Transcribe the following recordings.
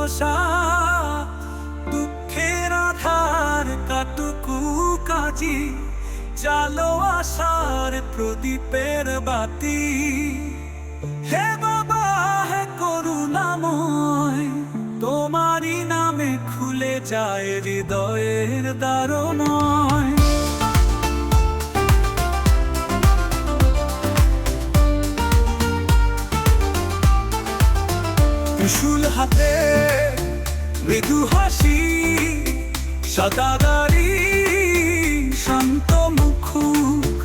ভরসা। দুঃখের আধার কাটুকু কাজি, জালো আশার প্রদীপের বাতি। হে বাবা হে করুণাময়, তোমারই নামে খুলে যায় হৃদয়ের দারুণয়। ত্রিশূল হাতে মৃদু হাসি, সাদা দাড়ি শান্ত মুখুক,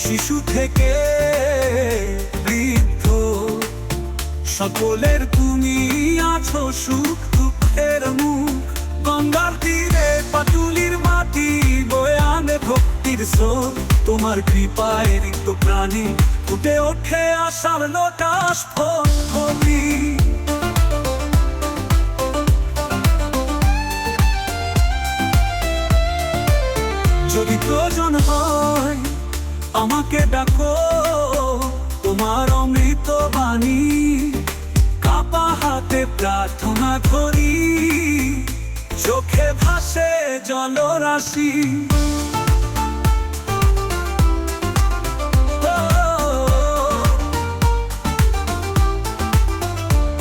শিশু থেকে বৃদ্ধ সকলের তুমি আছো সুখ দুঃখের মুখ। গঙ্গার তীরে পাটুলির মাটি বয়ে আনে ভক্তির স্রোত, তোমার কৃপায় ঋত প্রাণী ফুটে ওঠে আশার লোটাস ফলি। যদি প্রয়োজন হয় আমাকে ডাকো, তোমার অমৃত বাণী কাপা হাতে প্রার্থনা করি, চোখে ভাসে জলরাশি।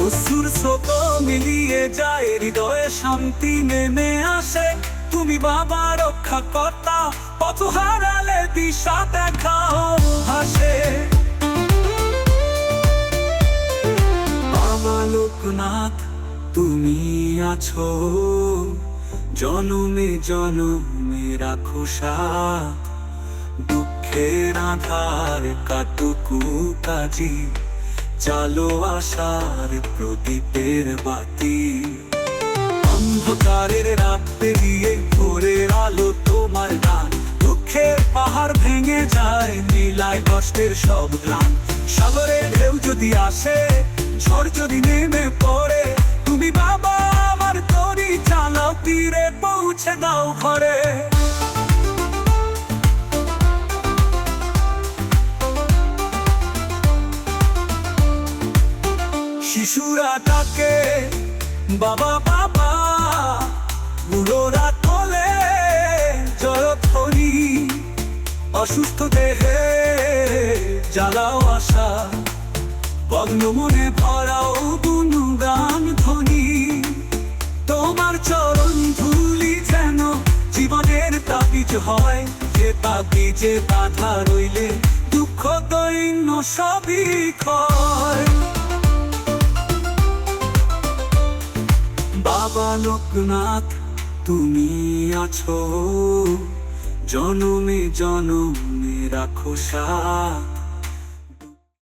অশ্রুর স্রোত মিলিয়ে যায়, হৃদয়ে শান্তি নেমে আসে। তুমি বাবা রক্ষা কর্তা, পথ হারালে দিশা দেখাও হাসে। বাবা লোকনাথ তুমি আছো, জনমে জনমে রাখো সাথ। দুঃখের আধার কাটুকু কাজি, চালো আশার প্রদীপের বাতি। অন্ধকারের রাত পেরিয়ে ভোরের আলো তোমার গান, দুঃখের পাহাড় ভেঙে যায় নীলায় কষ্টের সব গ্লান। সাগরের ঢেউ যদি আসে, ঝড় যদি নেমে পড়ে, তুমি বাবা আমার তরি চালাও, তীরে পৌঁছে দাও ঘরে। শিশুরা ডাকে বাবা বাবা, বুড়োরা তোলে জলধ্বনি। অসুস্থ দেহে জ্বালাও আশা, ভগ্ন মনে ভরাও গুণগান ধ্বনি। তোমার চরণ ধুলি যেন জীবনের তাবিজ হয়, যে তাবিজে বাধা রইলে দুঃখ দৈন্য সবই ক্ষয়। বাবা লোকনাথ তুমি আছো, জনমে জনমে রাখো সাথ।